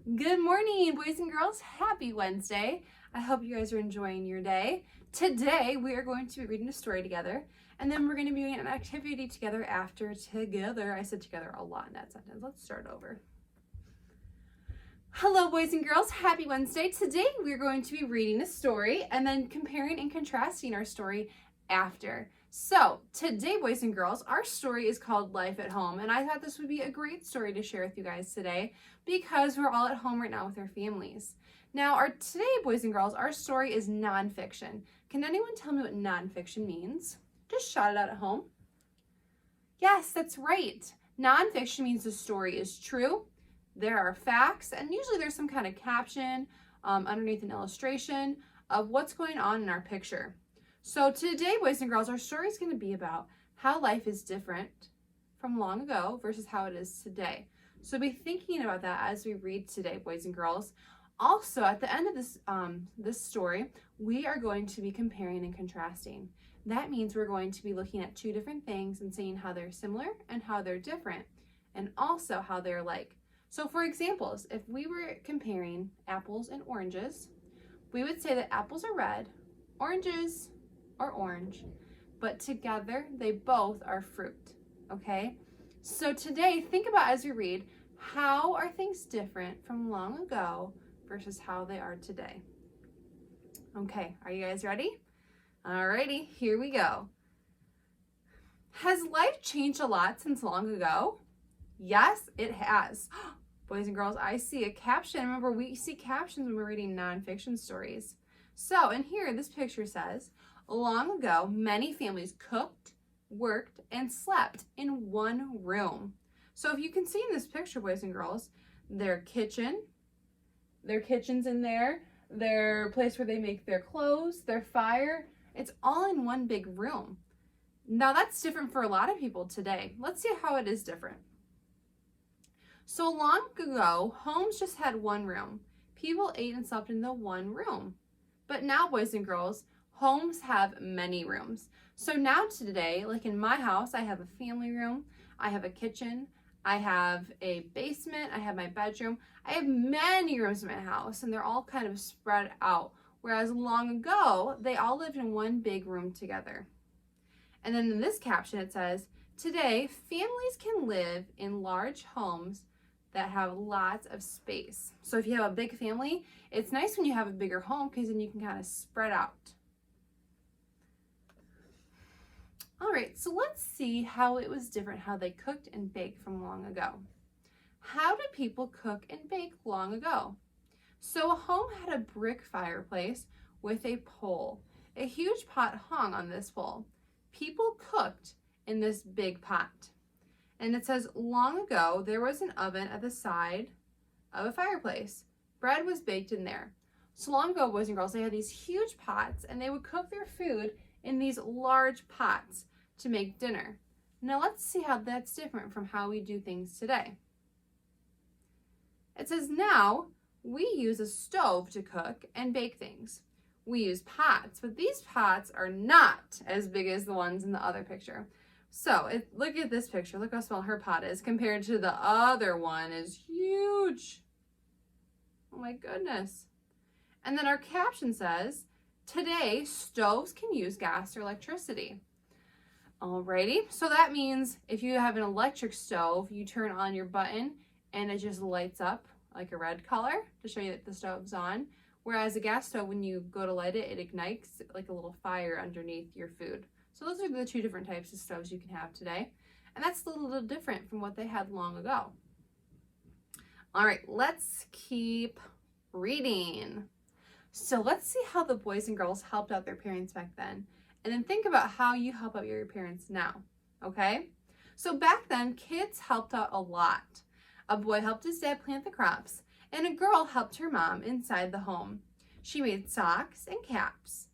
Good morning, boys and girls. Happy Wednesday. I hope you guys are enjoying your day. Today, we are going to be reading a story together, and then we're going to be doing an activity together after together. I said together a lot in that sentence. Let's start over. Hello, boys and girls. Happy Wednesday. Today, we're going to be reading a story and then comparing and contrasting our story after. So today, boys and girls, our story is called Life at Home, and I thought this would be a great story to share with you guys today because we're all at home right now with our families. Now, today, boys and girls, our story is nonfiction. Can anyone tell me what nonfiction means? Just shout it out at home. Yes, that's right. Nonfiction means the story is true. There are facts, and usually there's some kind of caption underneath an illustration of what's going on in our picture. So today, boys and girls, our story is going to be about how life is different from long ago versus how it is today. So be thinking about that as we read today, boys and girls. Also, at the end of this story, we are going to be comparing and contrasting. That means we're going to be looking at two different things and seeing how they're similar and how they're different, and also how they're alike. So for examples, if we were comparing apples and oranges, we would say that apples are red, oranges are orange, but together they both are fruit, okay? So today, think about as we read, how are things different from long ago versus how they are today? Okay, are you guys ready? Alrighty, here we go. Has life changed a lot since long ago? Yes, it has. Boys and girls, I see a caption. Remember, we see captions when we're reading nonfiction stories. So in here, this picture says, long ago, many families cooked, worked, and slept in one room. So if you can see in this picture, boys and girls, their kitchen's in there, their place where they make their clothes, their fire, it's all in one big room. Now that's different for a lot of people today. Let's see how it is different. So long ago, homes just had one room. People ate and slept in the one room. But now, boys and girls, homes have many rooms. So now today, like in my house, I have a family room, I have a kitchen, I have a basement, I have my bedroom. I have many rooms in my house, and they're all kind of spread out. Whereas long ago, they all lived in one big room together. And then in this caption, it says, today, families can live in large homes that have lots of space. So if you have a big family, it's nice when you have a bigger home because then you can kind of spread out. All right, so let's see how it was different, how they cooked and baked from long ago. How did people cook and bake long ago? So a home had a brick fireplace with a pole. A huge pot hung on this pole. People cooked in this big pot. And it says, long ago, there was an oven at the side of a fireplace. Bread was baked in there. So long ago, boys and girls, they had these huge pots, and they would cook their food in these large pots to make dinner. Now let's see how that's different from how we do things today. It says, now we use a stove to cook and bake things. We use pots, but these pots are not as big as the ones in the other picture. So look at this picture. Look how small her pot is compared to the other one is huge. Oh my goodness. And then our caption says, today stoves can use gas or electricity. Alrighty, so that means if you have an electric stove, you turn on your button and it just lights up like a red color to show you that the stove's on. Whereas a gas stove, when you go to light it, it ignites like a little fire underneath your food. So those are the two different types of stoves you can have today. And that's a little different from what they had long ago. All right, let's keep reading. So let's see how the boys and girls helped out their parents back then. And then think about how you help out your parents now, okay? So back then, kids helped out a lot. A boy helped his dad plant the crops, and a girl helped her mom inside the home. She made socks and caps.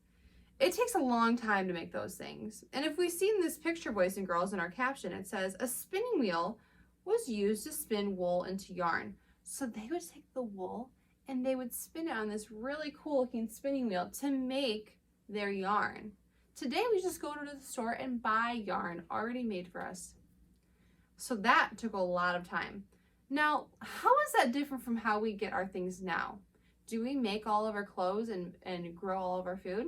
It takes a long time to make those things. And if we see in this picture, boys and girls, in our caption, it says a spinning wheel was used to spin wool into yarn. So they would take the wool and they would spin it on this really cool looking spinning wheel to make their yarn. Today we just go to the store and buy yarn already made for us. So that took a lot of time. Now, how is that different from how we get our things now? Do we make all of our clothes and grow all of our food?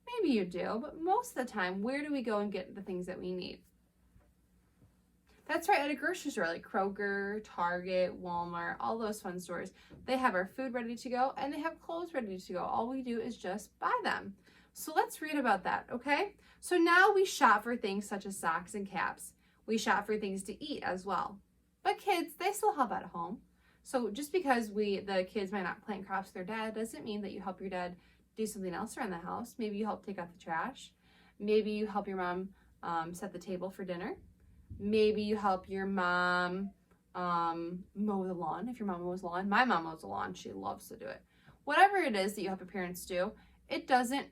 Maybe you do, but most of the time, where do we go and get the things that we need? That's right, at a grocery store like Kroger, Target, Walmart, all those fun stores. They have our food ready to go and they have clothes ready to go. All we do is just buy them. So let's read about that, okay? So now we shop for things such as socks and caps. We shop for things to eat as well. But kids, they still help at home. So just because the kids might not plant crops with their dad doesn't mean that you help your dad do something else around the house. Maybe you help take out the trash. Maybe you help your mom set the table for dinner. Maybe you help your mom mow the lawn. If your mom mows the lawn, my mom mows the lawn. She loves to do it. Whatever it is that you help your parents do, it doesn't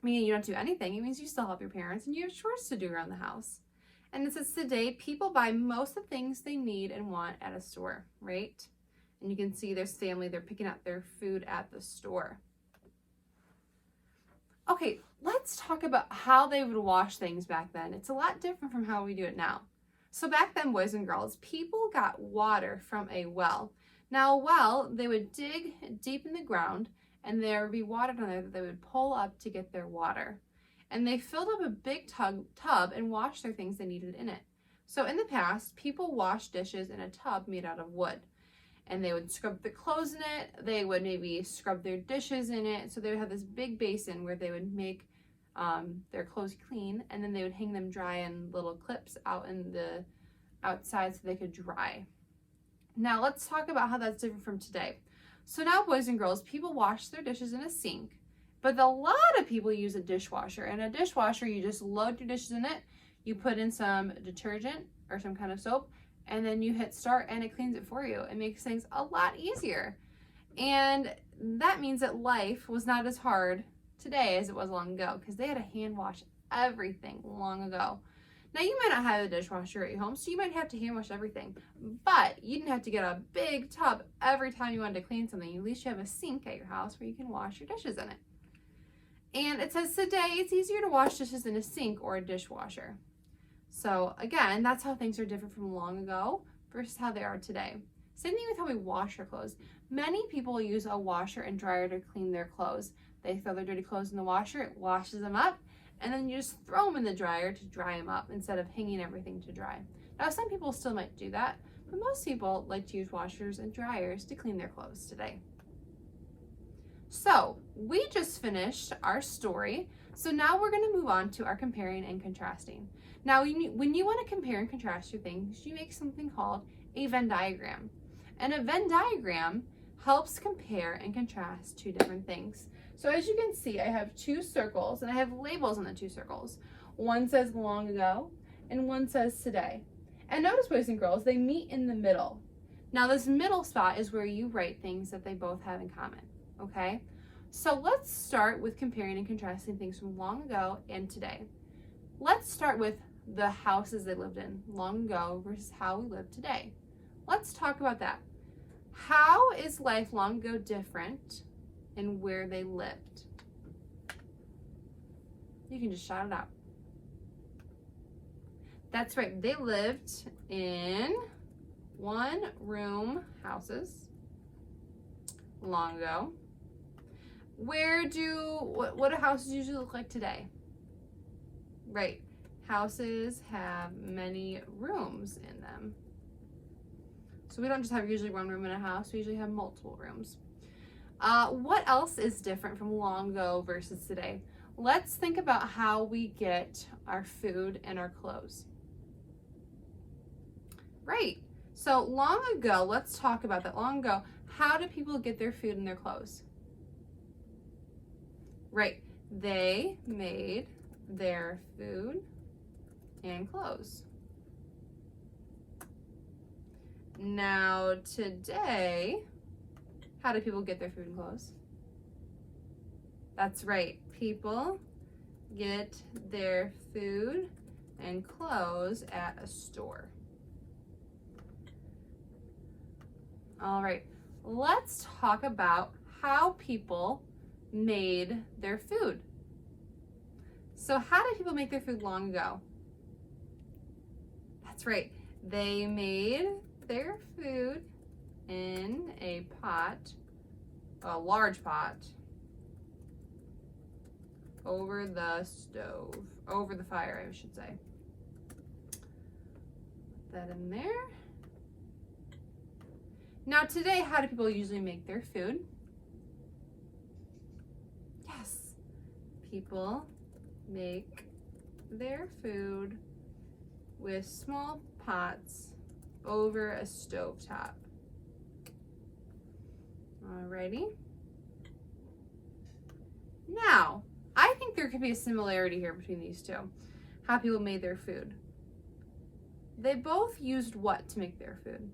mean you don't do anything. It means you still help your parents and you have chores to do around the house. And it says today, people buy most of the things they need and want at a store, right? And you can see there's family, they're picking up their food at the store. Okay, let's talk about how they would wash things back then. It's a lot different from how we do it now. So back then, boys and girls, people got water from a well. Now a well, they would dig deep in the ground and there would be water down there that they would pull up to get their water. And they filled up a big tub and washed their things they needed in it. So in the past, people washed dishes in a tub made out of wood. And they would scrub their clothes in it. They would maybe scrub their dishes in it. So they would have this big basin where they would make their clothes clean, and then they would hang them dry in little clips out in the outside so they could dry. Now let's talk about how that's different from today. So now, boys and girls, people wash their dishes in a sink, but a lot of people use a dishwasher. And a dishwasher, you just load your dishes in it, you put in some detergent or some kind of soap, and then you hit start and it cleans it for you. It makes things a lot easier. And that means that life was not as hard today as it was long ago, because they had to hand wash everything long ago. Now you might not have a dishwasher at your home, so you might have to hand wash everything, but you didn't have to get a big tub every time you wanted to clean something. At least you have a sink at your house where you can wash your dishes in it. And it says today it's easier to wash dishes in a sink or a dishwasher. So again, that's how things are different from long ago versus how they are today. Same thing with how we wash our clothes. Many people use a washer and dryer to clean their clothes. They throw their dirty clothes in the washer, it washes them up, and then you just throw them in the dryer to dry them up instead of hanging everything to dry. Now, some people still might do that, but most people like to use washers and dryers to clean their clothes today. So we just finished our story. So now we're going to move on to our comparing and contrasting. Now, when you want to compare and contrast your things, you make something called a Venn diagram. And a Venn diagram helps compare and contrast two different things. So as you can see, I have two circles and I have labels on the two circles. One says long ago and one says today. And notice, boys and girls, they meet in the middle. Now this middle spot is where you write things that they both have in common, okay? So let's start with comparing and contrasting things from long ago and today. Let's start with the houses they lived in long ago versus how we live today. Let's talk about that. How is life long ago different in where they lived? You can just shout it out. That's right, they lived in one-room houses long ago. What do houses usually look like today? Right, houses have many rooms in them. So we don't just have usually one room in a house, we usually have multiple rooms. What else is different from long ago versus today? Let's think about how we get our food and our clothes. Right, so long ago, let's talk about that. Long ago, how do people get their food and their clothes? Right, they made their food and clothes. Now today, how do people get their food and clothes? That's right, people get their food and clothes at a store. All right, let's talk about how people made their food. So how did people make their food long ago? That's right, they made their food in a pot, a large pot, over the stove, over the fire, I should say. Put that in there. Now today, how do people usually make their food? Yes, people make their food with small pots over a stovetop. Alrighty. Now, I think there could be a similarity here between these two. How people made their food. They both used what to make their food?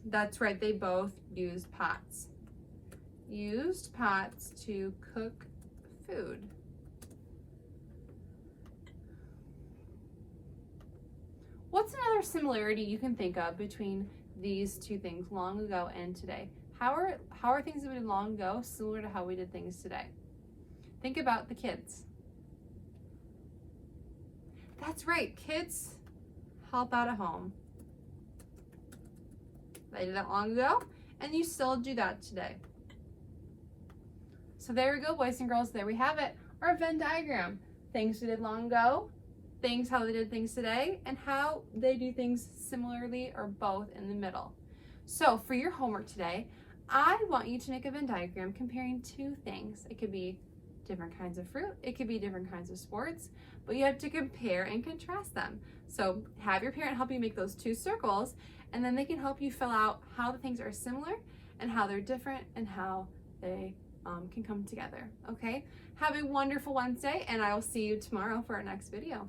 That's right, they both used pots. Used pots to cook food. What's another similarity you can think of between these two things, long ago and today? How are things that we did long ago similar to how we did things today? Think about the kids. That's right, kids help out at home. They did that long ago, and you still do that today. So there we go, boys and girls, there we have it. Our Venn diagram. Things we did long ago, things how they did things today, and how they do things similarly or both in the middle. So for your homework today, I want you to make a Venn diagram comparing two things. It could be different kinds of fruit, it could be different kinds of sports, but you have to compare and contrast them. So have your parent help you make those two circles, and then they can help you fill out how the things are similar and how they're different and how they can come together, okay? Have a wonderful Wednesday, and I will see you tomorrow for our next video.